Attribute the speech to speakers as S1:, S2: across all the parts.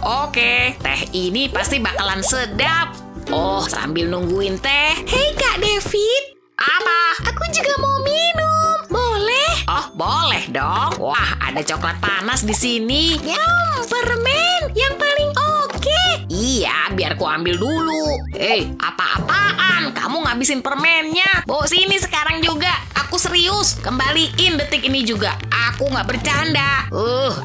S1: Oke, teh ini pasti bakalan sedap. Oh, sambil nungguin teh.
S2: Hei Kak David.
S1: Apa?
S2: Aku juga mau minum. Boleh?
S1: Oh, boleh dong. Wah, ada coklat panas di sini.
S2: Yum, permen yang paling oke.
S1: Iya, biar ku ambil dulu. Apa-apaan? Kamu ngabisin permennya. Bawa sini sekarang juga. Aku serius. Kembaliin detik ini juga. Aku nggak bercanda.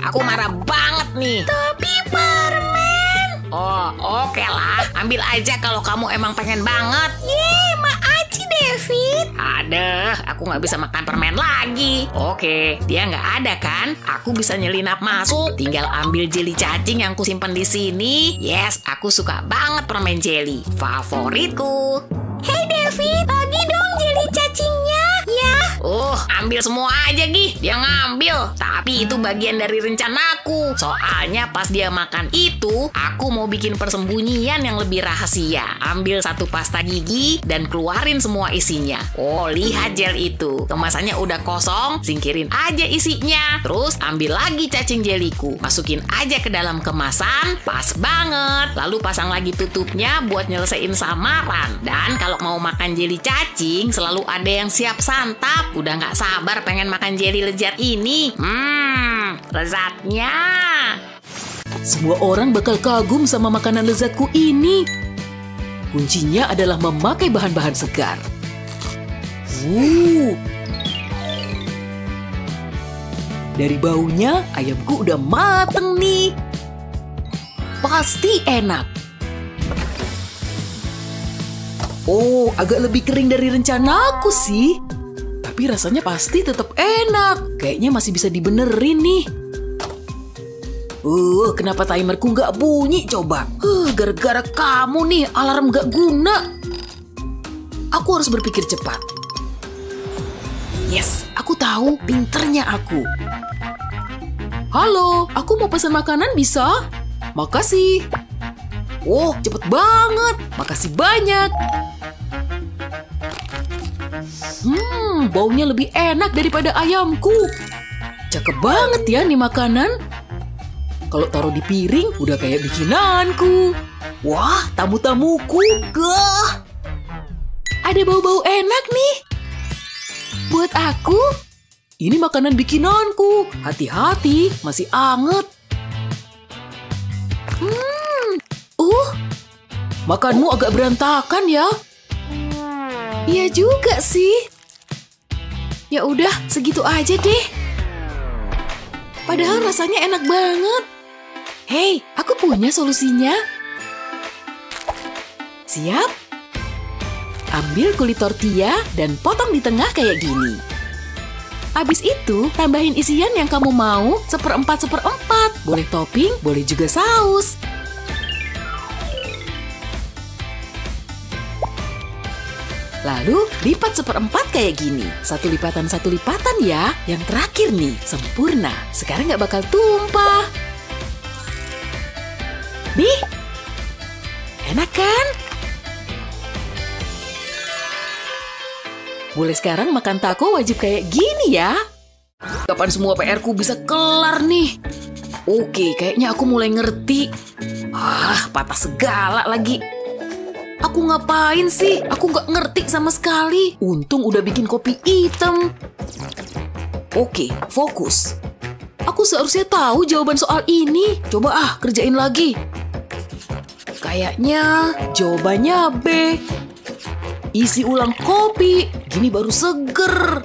S1: Aku marah banget nih.
S2: Tapi permen.
S1: Oh, oke lah. Ambil aja kalau kamu emang pengen banget.
S2: Yeay, makasih David.
S1: Aduh, aku nggak bisa makan permen lagi. Oke, dia nggak ada kan? Aku bisa nyelinap masuk. Tinggal ambil jelly cacing yang kusimpan di sini. Yes, aku suka banget permen jelly. Favoritku.
S2: Hei David, bagi dong jelly cacingnya. Ya.
S1: Ambil semua aja, Gi. Dia ngambil. Tapi itu bagian dari rencanaku. Soalnya pas dia makan itu, aku mau bikin persembunyian yang lebih rahasia. Ambil satu pasta gigi dan keluarin semua isinya. Oh, lihat gel itu. Kemasannya udah kosong, singkirin aja isinya. Terus ambil lagi cacing jeliku. Masukin aja ke dalam kemasan. Pas banget. Lalu pasang lagi tutupnya buat nyelesain samaran. Dan kalau mau makan jeli cacing, selalu ada yang siap santap. Udah nggak sabar pengen makan jeli lezat ini. Lezatnya.
S3: Semua orang bakal kagum sama makanan lezatku ini. Kuncinya adalah memakai bahan-bahan segar. Dari baunya, ayamku udah mateng nih. Pasti enak. Oh, agak lebih kering dari rencanaku sih. Tapi rasanya pasti tetap enak. Kayaknya masih bisa dibenerin nih. Kenapa timerku nggak bunyi coba? Gara-gara kamu nih, alarm nggak guna. Aku harus berpikir cepat. Yes, aku tahu, pinternya aku. Halo, aku mau pesan makanan bisa? Makasih. Oh, cepet banget. Makasih banyak. Baunya lebih enak daripada ayamku. Cakep banget ya nih makanan. Kalau taruh di piring, udah kayak bikinanku. Wah, tamu-tamuku. Gah. Ada bau-bau enak nih. Buat aku. Ini makanan bikinanku. Hati-hati, masih anget. Makanmu agak berantakan ya. Iya juga sih. Ya udah, segitu aja deh. Padahal rasanya enak banget. Hei, aku punya solusinya. Siap? Ambil kulit tortilla dan potong di tengah kayak gini. Habis itu, tambahin isian yang kamu mau 1/4. Boleh topping, boleh juga saus. Lalu, lipat 1/4 kayak gini. Satu lipatan ya. Yang terakhir nih, sempurna. Sekarang nggak bakal tumpah. Nih, enak kan? Boleh sekarang makan taco wajib kayak gini ya. Kapan semua PR-ku bisa kelar nih? Oke, kayaknya aku mulai ngerti. Patah segala lagi. Aku ngapain sih? Aku nggak ngerti sama sekali. Untung udah bikin kopi hitam. Oke, fokus. Aku seharusnya tahu jawaban soal ini. Coba kerjain lagi. Kayaknya jawabannya B. Isi ulang kopi. Gini baru seger.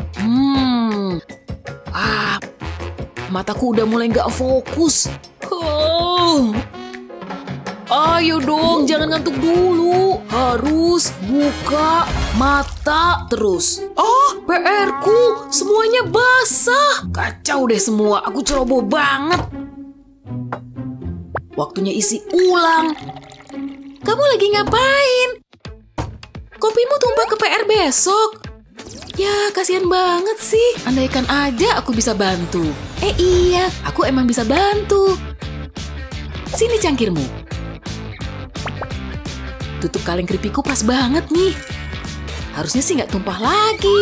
S3: Mataku udah mulai nggak fokus. Ayo dong, jangan ngantuk dulu. Harus buka mata terus. PR-ku semuanya basah. Kacau deh semua, aku ceroboh banget. Waktunya isi ulang. Kamu lagi ngapain? Kopimu tumpah ke PR besok. Ya, kasihan banget sih. Andaikan aja aku bisa bantu. Iya, aku emang bisa bantu. Sini cangkirmu. Tutup kaleng keripikku pas banget nih. Harusnya sih nggak tumpah lagi.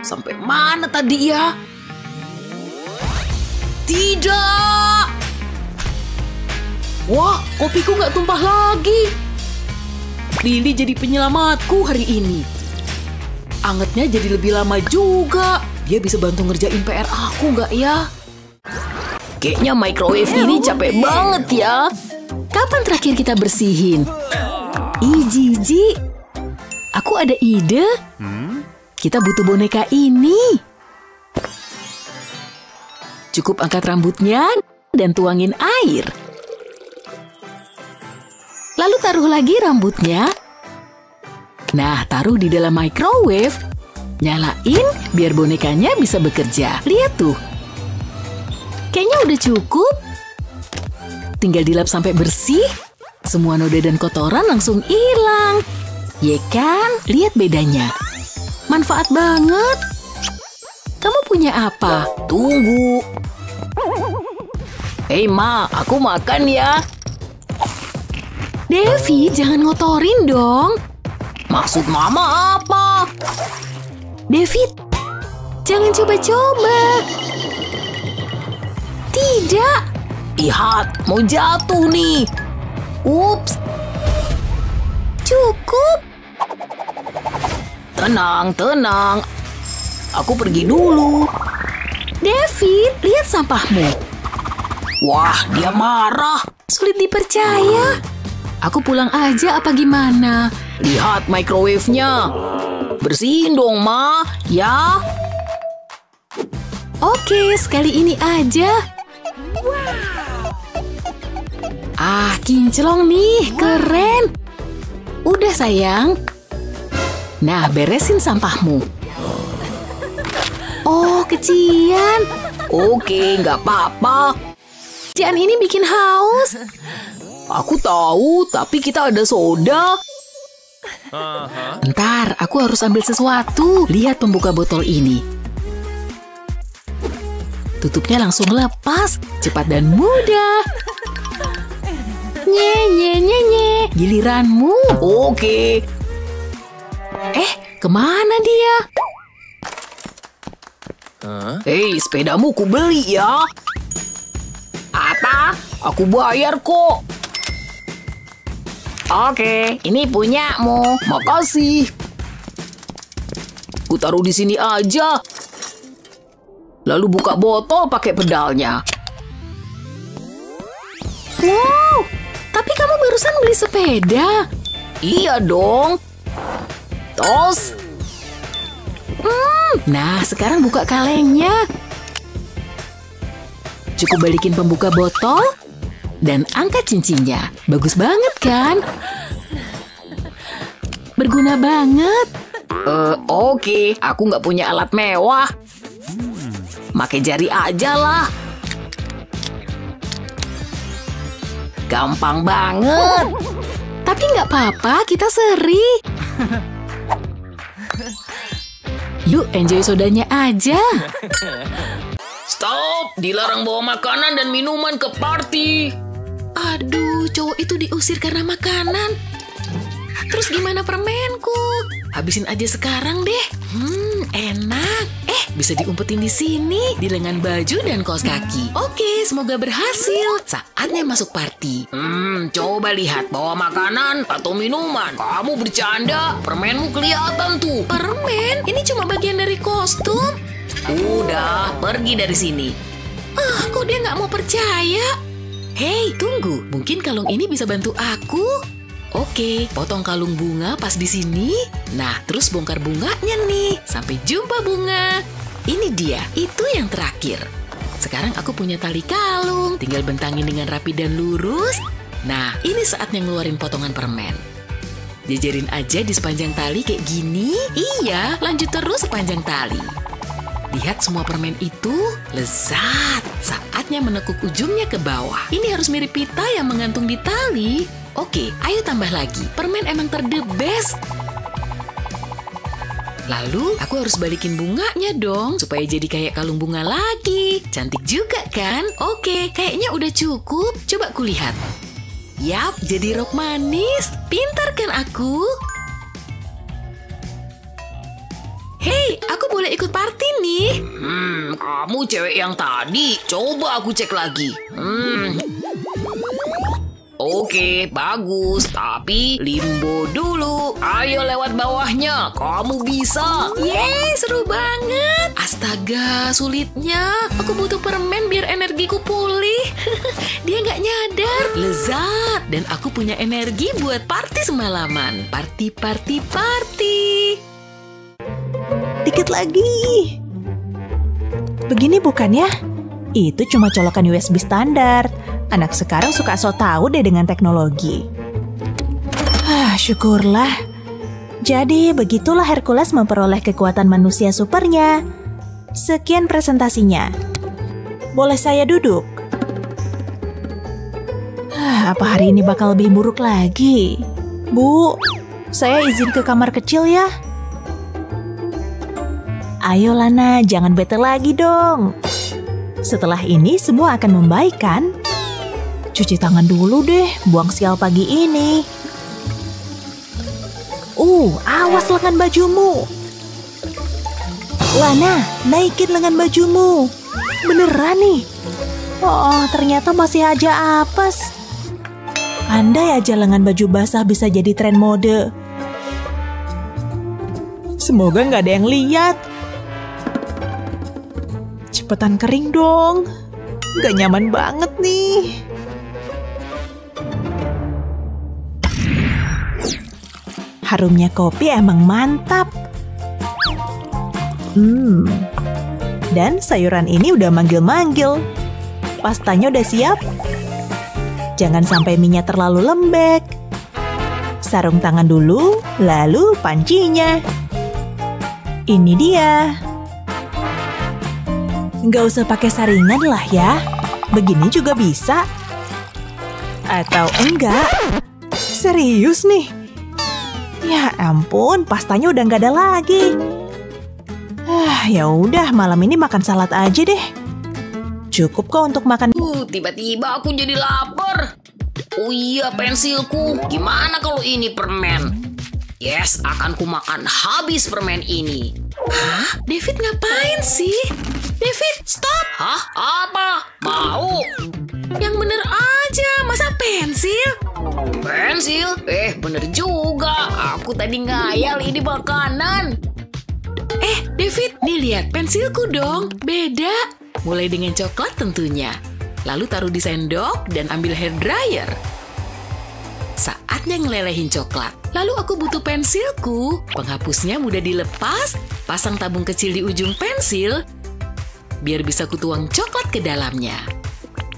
S3: Sampai mana tadi ya? Tidak! Wah, kopiku nggak tumpah lagi. Lili jadi penyelamatku hari ini. Angetnya jadi lebih lama juga. Dia bisa bantu ngerjain PR aku nggak ya? Kayaknya microwave ini capek banget ya. Kapan terakhir kita bersihin? Ih, jijik. Aku ada ide. Kita butuh boneka ini. Cukup angkat rambutnya dan tuangin air. Lalu taruh lagi rambutnya. Nah, taruh di dalam microwave. Nyalain biar bonekanya bisa bekerja. Lihat tuh. Kayaknya udah cukup. Tinggal dilap sampai bersih. Semua noda dan kotoran langsung hilang. Ya kan? Lihat bedanya. Manfaat banget. Kamu punya apa? Tunggu. Hei Ma, aku makan ya. Devi, jangan ngotorin dong. Maksud Mama apa? David, jangan coba-coba. Tidak. Lihat, mau jatuh nih. Ups. Cukup. Tenang, tenang. Aku pergi dulu. David, lihat sampahmu. Wah, dia marah. Sulit dipercaya. Aku pulang aja apa gimana? Lihat microwave-nya. Bersihin dong, Ma. Ya. Oke, sekali ini aja. Ah, kinclong nih. Keren. Udah, sayang. Nah, beresin sampahmu. Oh, kecian. Oke, nggak apa-apa. Kecian ini bikin haus. Aku tahu, tapi kita ada soda. Ntar, aku harus ambil sesuatu. Lihat pembuka botol ini. Tutupnya langsung lepas. Cepat dan mudah. Nye, nye, nye, nye. Giliranmu. Oke. Kemana dia? Hei, sepedamu ku beli ya. Apa? Aku bayar kok. Oke, ini punyamu. Makasih. Ku taruh di sini aja. Lalu buka botol pakai pedalnya. Wow, tapi kamu barusan beli sepeda. Iya dong. Tos. Nah, sekarang buka kalengnya. Cukup balikin pembuka botol. Dan angkat cincinnya. Bagus banget kan? Berguna banget. Oke. Aku nggak punya alat mewah. Pakai jari aja lah. Gampang banget. Tapi nggak apa-apa, kita seri. Yuk, enjoy sodanya aja. Stop! Dilarang bawa makanan dan minuman ke party. Aduh, cowok itu diusir karena makanan. Terus gimana permenku? Habisin aja sekarang deh. Enak. Bisa diumpetin di sini, di lengan baju dan kaos kaki. Oke, semoga berhasil. Saatnya masuk party. Coba lihat, bawa makanan atau minuman. Kamu bercanda, permenmu kelihatan tuh. Permen? Ini cuma bagian dari kostum. Udah, pergi dari sini. Kok dia nggak mau percaya? Hei, tunggu. Mungkin kalung ini bisa bantu aku. Oke, potong kalung bunga pas di sini. Nah, terus bongkar bunganya nih. Sampai jumpa bunga. Ini dia, itu yang terakhir. Sekarang aku punya tali kalung. Tinggal bentangin dengan rapi dan lurus. Nah, ini saatnya ngeluarin potongan permen. Jejerin aja di sepanjang tali kayak gini. Iya, lanjut terus sepanjang tali. Lihat semua permen itu, lezat. Saatnya menekuk ujungnya ke bawah. Ini harus mirip pita yang menggantung di tali. Oke, ayo tambah lagi. Permen emang the best. Lalu, aku harus balikin bunganya dong, supaya jadi kayak kalung bunga lagi. Cantik juga kan? Oke, kayaknya udah cukup. Coba kulihat. Yap, jadi rok manis. Pintar kan aku? Hei, aku boleh ikut party nih. Kamu cewek yang tadi. Coba aku cek lagi.
S1: Oke, bagus. Tapi limbo dulu. Ayo lewat bawahnya. Kamu bisa.
S3: Yeay, seru banget. Astaga, sulitnya. Aku butuh permen biar energiku pulih. Dia nggak nyadar. Lezat. Dan aku punya energi buat party semalaman. Party.
S4: Dikit lagi. Begini bukan ya? Itu cuma colokan USB standar. Anak sekarang suka so tahu deh dengan teknologi. Syukurlah. Jadi begitulah Hercules memperoleh kekuatan manusia supernya. Sekian presentasinya. Boleh saya duduk? Apa hari ini bakal lebih buruk lagi? Bu, saya izin ke kamar kecil ya. Ayo Lana, jangan bete lagi dong. Setelah ini semua akan membaik kan? Cuci tangan dulu deh, buang sial pagi ini. Awas lengan bajumu. Lana, naikin lengan bajumu. Beneran nih. Oh, ternyata masih aja apes. Andai aja lengan baju basah bisa jadi tren mode. Semoga nggak ada yang lihat. Cepetan kering dong. Gak nyaman banget nih. Harumnya kopi emang mantap. Dan sayuran ini udah manggil-manggil. Pastanya udah siap. Jangan sampai minyak terlalu lembek. Sarung tangan dulu, lalu pancinya. Ini dia. Nggak usah pakai saringan lah ya. Begini juga bisa. Atau enggak? Serius nih? Ya ampun, pastanya udah nggak ada lagi. Ya udah, malam ini makan salad aja deh. Cukup kok untuk makan.
S1: Tiba-tiba aku jadi lapar. Oh iya, pensilku. Gimana kalau ini permen? Yes, akan kumakan habis permen ini.
S3: Hah? David ngapain sih? David, stop!
S1: Hah? Apa? Mau?
S3: Yang bener aja, masa pensil?
S1: Pensil? Bener juga. Aku tadi ngayal ini makanan.
S3: David, nih lihat pensilku dong. Beda. Mulai dengan coklat tentunya. Lalu taruh di sendok dan ambil hair dryer. Saatnya ngelelehin coklat. Lalu aku butuh pensilku. Penghapusnya mudah dilepas. Pasang tabung kecil di ujung pensil. Biar bisa kutuang coklat ke dalamnya.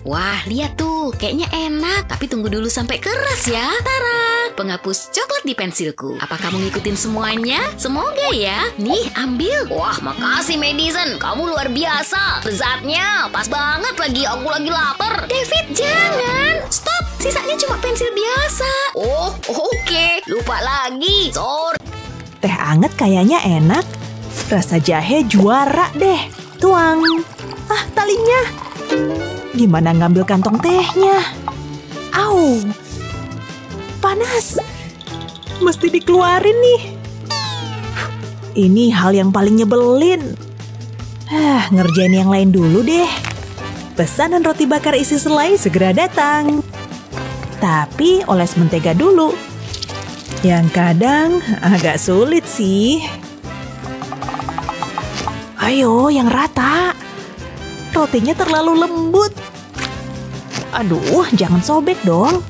S1: Wah, lihat tuh. Kayaknya enak. Tapi tunggu dulu sampai keras ya.
S3: Tara! Penghapus coklat di pensilku. Apa kamu ngikutin semuanya? Semoga ya. Nih, ambil.
S1: Wah, makasih Madison. Kamu luar biasa. Lezatnya. Pas banget lagi. Aku lagi lapar.
S3: David, jangan. Stop. Sisanya cuma pensil biasa.
S1: Oh, oke. Lupa lagi. Sorry.
S4: Teh anget kayaknya enak. Rasa jahe juara deh. Tuang. Talinya. Gimana ngambil kantong tehnya? Au. Panas. Mesti dikeluarin nih. Ini hal yang paling nyebelin. Ngerjain yang lain dulu deh. Pesanan roti bakar isi selai segera datang. Tapi oles mentega dulu. Yang kadang agak sulit sih. Ayo, yang rata. Rotinya terlalu lembut. Aduh, jangan sobek dong.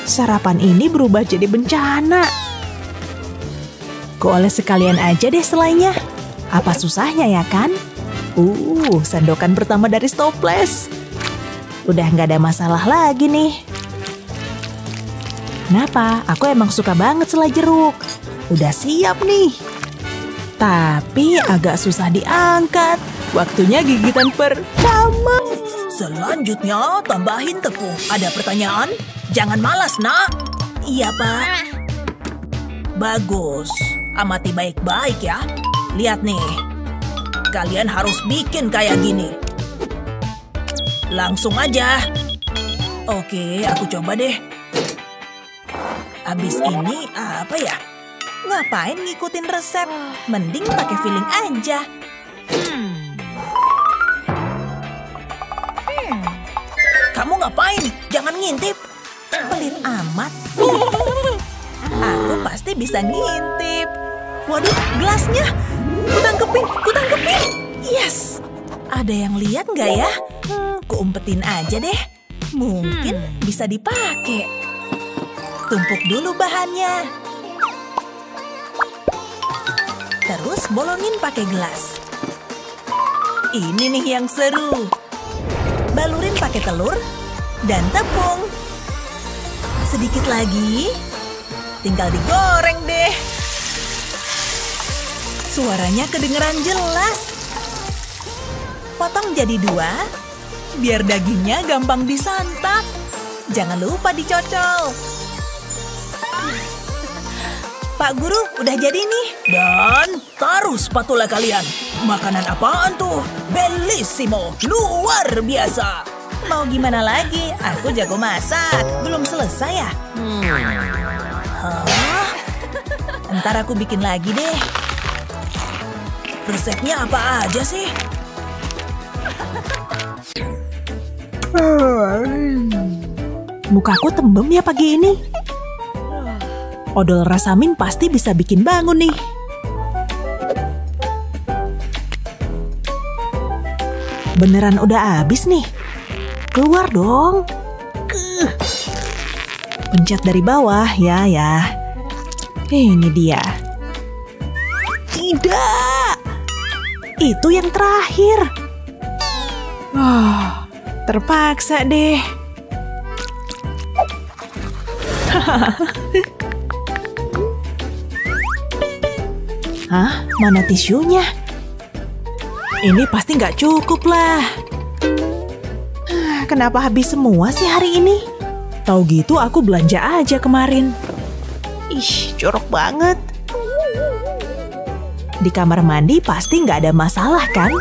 S4: Sarapan ini berubah jadi bencana. Kuoles sekalian aja deh selainya. Apa susahnya ya kan? Sandokan pertama dari Stopless. Udah nggak ada masalah lagi nih. Kenapa? Aku emang suka banget selai jeruk. Udah siap nih. Tapi agak susah diangkat. Waktunya gigitan pertama. Selanjutnya tambahin tepung. Ada pertanyaan? Jangan malas, nak. Iya, Pak. Bagus. Amati baik-baik ya. Lihat nih. Kalian harus bikin kayak gini. Langsung aja. Oke, aku coba deh. Abis ini apa ya? Ngapain ngikutin resep? Mending pakai feeling aja. Kamu ngapain? Jangan ngintip? Pelit amat. Aku pasti bisa ngintip. Waduh, gelasnya. Kutangkepin. Yes. Ada yang lihat nggak ya? Kuumpetin aja deh. Mungkin bisa dipakai. Tumpuk dulu bahannya. Terus bolongin pakai gelas. Ini nih yang seru. Balurin pakai telur dan tepung. Sedikit lagi. Tinggal digoreng deh. Suaranya kedengeran jelas. Potong jadi 2, biar dagingnya gampang disantap. Jangan lupa dicocol. Pak Guru, udah jadi nih. Dan taruh spatula kalian. Makanan apaan tuh? Bellissimo, luar biasa. Mau gimana lagi? Aku jago masak. Belum selesai ya? Hah? Ntar aku bikin lagi deh. Resepnya apa aja sih? Mukaku tembem ya pagi ini. Odol Rasamin pasti bisa bikin bangun nih. Beneran udah habis nih. Keluar dong. Pencet dari bawah, ya. Ini dia. Tidak. Itu yang terakhir. Terpaksa deh. Hah? Mana tisunya? Ini pasti nggak cukup lah. Kenapa habis semua sih hari ini? Tahu gitu aku belanja aja kemarin. Ih, jorok banget. Di kamar mandi pasti nggak ada masalah kan?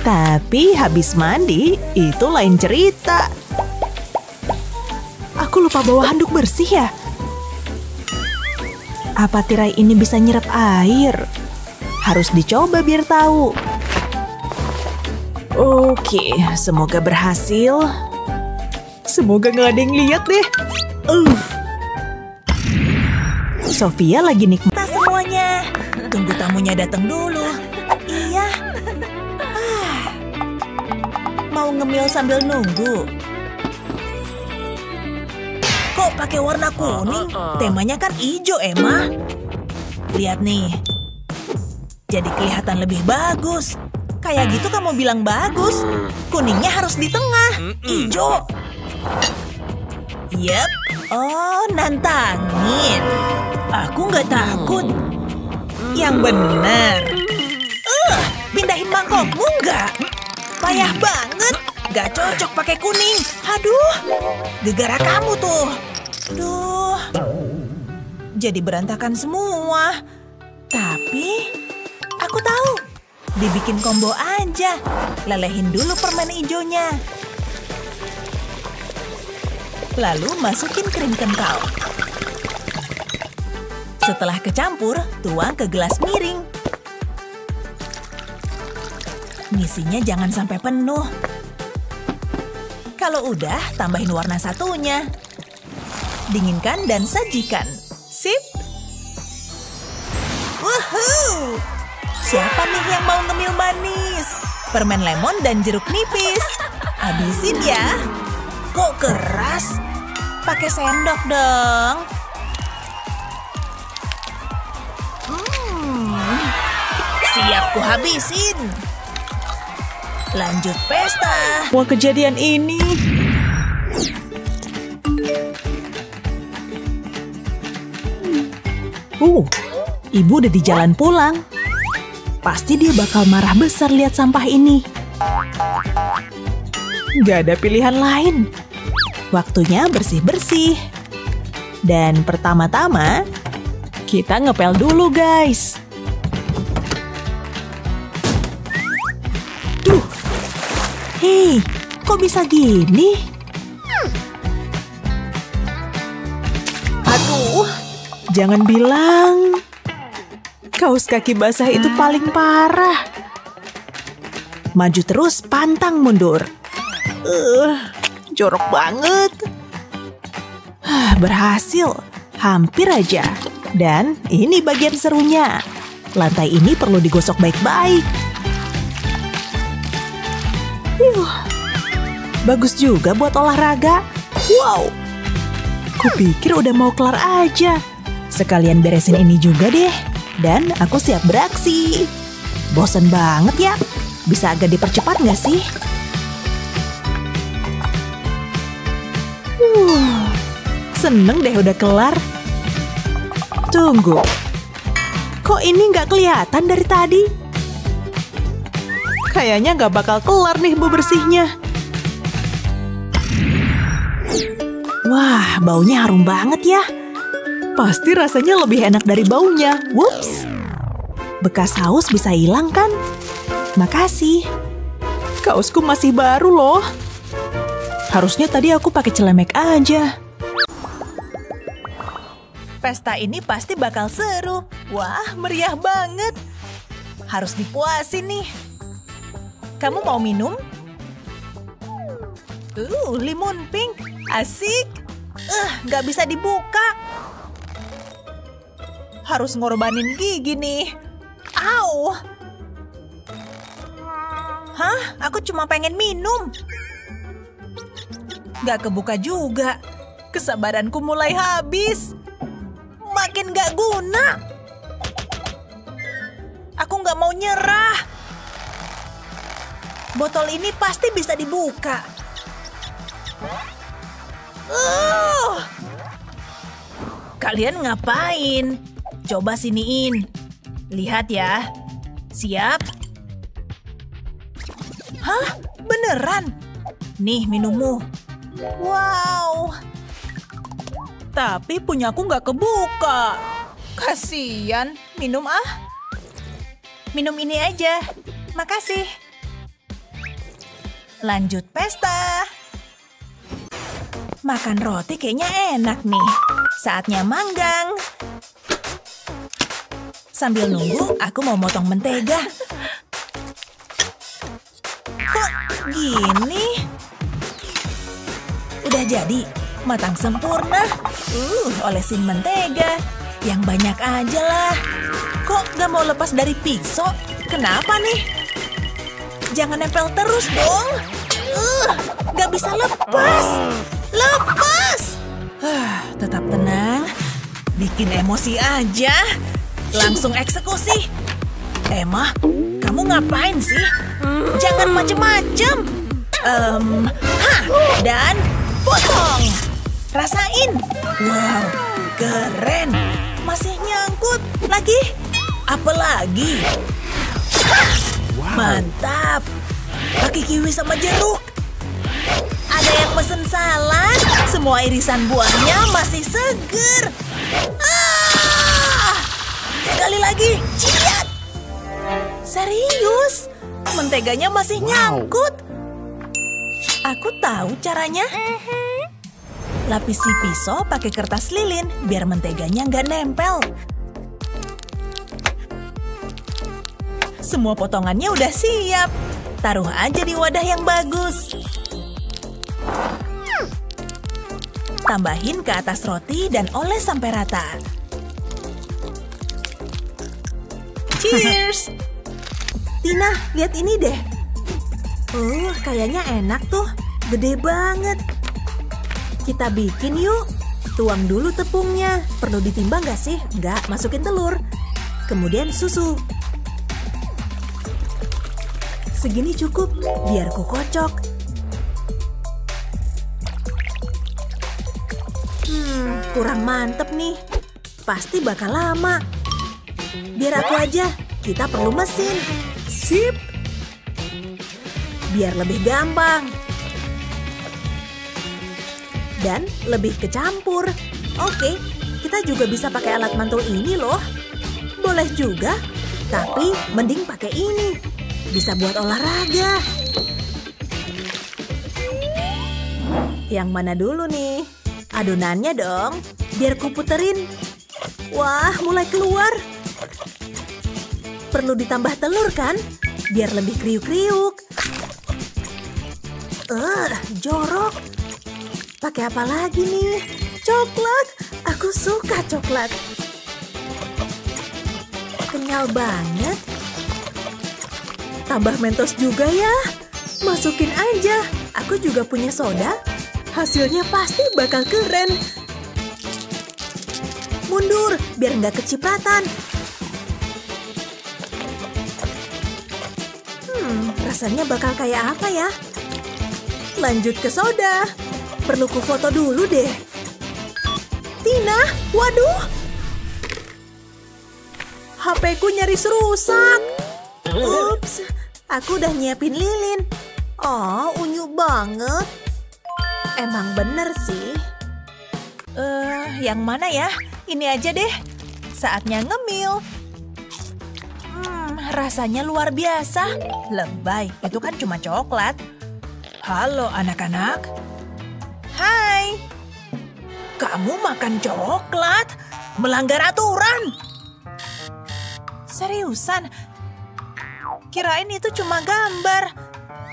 S4: Tapi habis mandi itu lain cerita. Aku lupa bawa handuk bersih ya? Apa tirai ini bisa nyerap air? Harus dicoba biar tahu. Oke, semoga berhasil. Semoga nggak ada yang lihat deh. Sofia lagi nikmat semuanya. Tunggu tamunya datang dulu. Iya. Mau ngemil sambil nunggu. Kok pakai warna kuning? Temanya kan hijau, Emma. Lihat nih. Jadi kelihatan lebih bagus. Kayak gitu kamu bilang bagus. Kuningnya harus di tengah. Hijau. Yep. Oh, nantangin. Aku nggak takut. Yang bener. Pindahin mangkokmu nggak? Payah banget. Gak cocok pakai kuning. Aduh, gegara kamu tuh. Duh, jadi berantakan semua. Tapi, aku tahu. Dibikin combo aja. Lelehin dulu permen hijaunya. Lalu masukin krim kental. Setelah kecampur, tuang ke gelas miring. Ngisinya jangan sampai penuh. Kalau udah, tambahin warna satunya. Dinginkan dan sajikan. Sip! Woohoo! Siapa nih yang mau ngemil manis? Permen lemon dan jeruk nipis. Habisin ya. Kok keras? Pakai sendok dong. Siap ku habisin. Lanjut pesta. Wah, kejadian ini. Ibu udah di jalan pulang. Pasti dia bakal marah besar lihat sampah ini. Gak ada pilihan lain. Waktunya bersih-bersih. Dan pertama-tama, kita ngepel dulu, guys. Hei, kok bisa gini? Aduh, jangan bilang kaos kaki basah itu paling parah. Maju terus, pantang mundur. jorok banget. Berhasil, hampir aja. Dan ini bagian serunya. Lantai ini perlu digosok baik-baik. Bagus juga buat olahraga. Wow, kupikir udah mau kelar aja. Sekalian beresin ini juga deh. Dan aku siap beraksi. Bosen banget ya. Bisa agak dipercepat nggak sih? Seneng deh udah kelar. Tunggu. Kok ini nggak kelihatan dari tadi? Kayaknya nggak bakal kelar nih bebersihnya. Wah, baunya harum banget ya. Pasti rasanya lebih enak dari baunya. Whoops. Bekas saus bisa hilang kan? Makasih. Kaosku masih baru loh. Harusnya tadi aku pakai celemek aja. Pesta ini pasti bakal seru. Wah, meriah banget. Harus dipuasin nih. Kamu mau minum? Limun pink. Asik. Nggak bisa dibuka. Harus ngorbanin gigi nih. Au. Hah? Aku cuma pengen minum. Nggak kebuka juga. Kesabaranku mulai habis. Makin nggak guna. Aku nggak mau nyerah. Botol ini pasti bisa dibuka. Kalian ngapain? Coba siniin. Lihat ya. Siap? Hah? Beneran? Nih minummu. Wow. Tapi punyaku nggak kebuka. Kasian. Minum ah. Minum ini aja. Makasih. Lanjut pesta. Makan roti kayaknya enak nih. Saatnya manggang. Sambil nunggu, aku mau motong mentega. Kok gini? Udah jadi, matang sempurna. Olesin mentega. Yang banyak aja lah. Kok gak mau lepas dari pisau? Kenapa nih? Jangan nempel terus dong. Gak bisa lepas. Lepas! Tetap tenang. Bikin emosi aja. Langsung eksekusi. Emma, kamu ngapain sih? Jangan macem-macem. Dan potong. Rasain. Wow, keren. Masih nyangkut. Lagi? Apa lagi? Mantap. Pakai kiwi sama jeruk. Ada yang pesen salad. Semua irisan buahnya masih seger. Sekali lagi. Ciat. Serius? Menteganya masih nyangkut. Aku tahu caranya. Lapisi pisau pakai kertas lilin biar menteganya nggak nempel. Semua potongannya udah siap. Taruh aja di wadah yang bagus. Tambahin ke atas roti dan oles sampai rata. Cheers! Tina, lihat ini deh. Kayaknya enak tuh. Gede banget. Kita bikin yuk. Tuang dulu tepungnya. Perlu ditimbang gak sih? Nggak, masukin telur. Kemudian susu. Segini cukup, biar ku kocok. Kurang mantep nih. Pasti bakal lama. Biar aku aja, kita perlu mesin. Sip. Biar lebih gampang. Dan lebih kecampur. Oke, kita juga bisa pakai alat mantul ini loh. Boleh juga, tapi mending pakai ini. Bisa buat olahraga. Yang mana dulu nih? Adonannya dong, biar ku puterin. Wah, mulai keluar. Perlu ditambah telur kan? Biar lebih kriuk-kriuk. Jorok. pakai apa lagi nih? Coklat. Aku suka coklat. Kenyal banget. Tambah Mentos juga ya. Masukin aja. Aku juga punya soda. Hasilnya pasti bakal keren. Mundur, biar nggak kecipratan. Rasanya bakal kayak apa ya? Lanjut ke soda. Perlu ku foto dulu deh. Tina, waduh. HP-ku nyaris rusak. Ups, aku udah nyiapin lilin. Oh, unyu banget. Emang bener sih. Yang mana ya? Ini aja deh. Saatnya ngemil. Rasanya luar biasa. Lebay, itu kan cuma coklat. Halo anak-anak. Hai. Kamu makan coklat? Melanggar aturan. Seriusan? Kirain itu cuma gambar.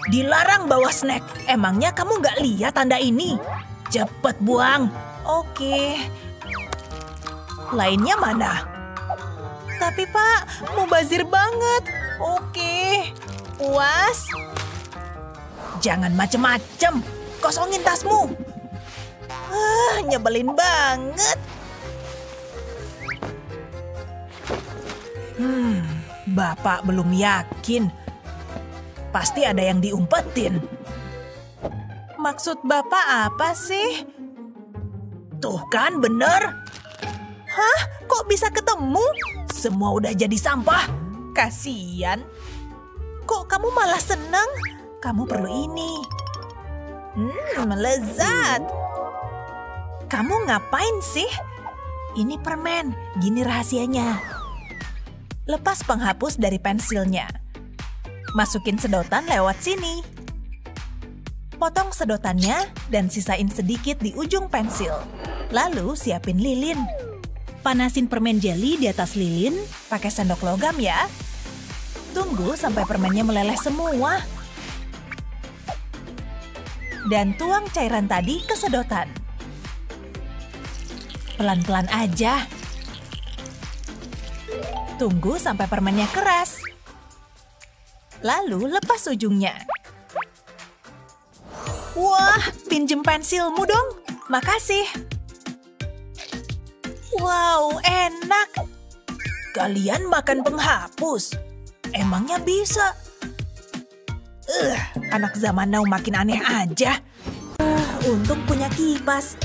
S4: Dilarang bawa snack. Emangnya kamu nggak lihat tanda ini? Cepet buang. Oke. Lainnya mana? Tapi Pak, mubazir banget. Oke. Puas? Jangan macem-macem. Kosongin tasmu. Nyebelin banget. Bapak belum yakin. Pasti ada yang diumpetin. Maksud Bapak apa sih? Tuh kan bener. Hah? Kok bisa ketemu? Semua udah jadi sampah. Kasian. Kok kamu malah seneng? Kamu perlu ini. Lezat. Kamu ngapain sih? Ini permen. Gini rahasianya. Lepas penghapus dari pensilnya. Masukin sedotan lewat sini. Potong sedotannya dan sisain sedikit di ujung pensil. Lalu siapin lilin. Panasin permen jeli di atas lilin, pakai sendok logam ya. Tunggu sampai permennya meleleh semua. Dan tuang cairan tadi ke sedotan. Pelan-pelan aja. Tunggu sampai permennya keras. Lalu lepas ujungnya. Wah, pinjem pensilmu dong. Makasih. Wow, enak. Kalian makan penghapus? Emangnya bisa? Anak zaman now makin aneh aja. Untung punya kipas.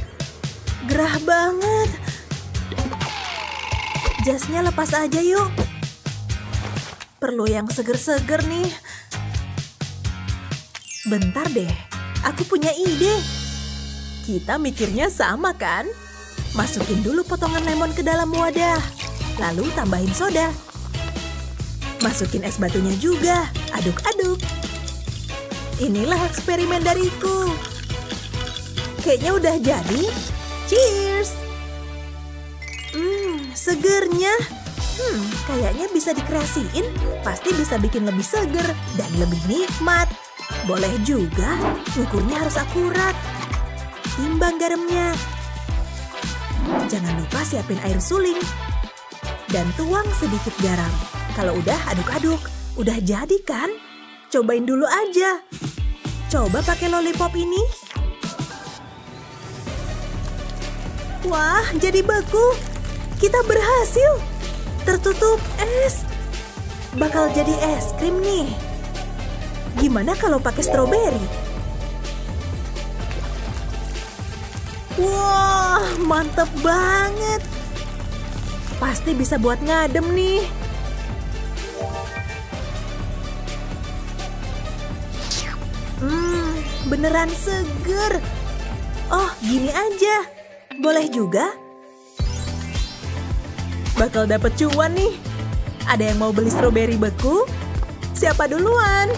S4: Gerah banget. Jasnya lepas aja yuk. Perlu yang seger-seger nih. Bentar deh, aku punya ide. Kita mikirnya sama kan? Masukin dulu potongan lemon ke dalam wadah. Lalu tambahin soda. Masukin es batunya juga. Aduk-aduk. Inilah eksperimen dariku. Kayaknya udah jadi. Cheers! Segernya. Kayaknya bisa dikreasiin. Pasti bisa bikin lebih seger dan lebih nikmat. Boleh juga. Ukurnya harus akurat. Timbang garamnya. Jangan lupa siapin air suling. Dan tuang sedikit garam. Kalau udah, aduk-aduk. Udah jadi kan? Cobain dulu aja. Coba pakai lollipop ini. Wah, jadi beku. Kita berhasil. Tertutup es. Bakal jadi es krim nih. Gimana kalau pakai stroberi? Wah, mantep banget. Pasti bisa buat ngadem nih. Beneran seger. Oh, gini aja. Boleh juga. Bakal dapet cuan nih. Ada yang mau beli stroberi beku? Siapa duluan?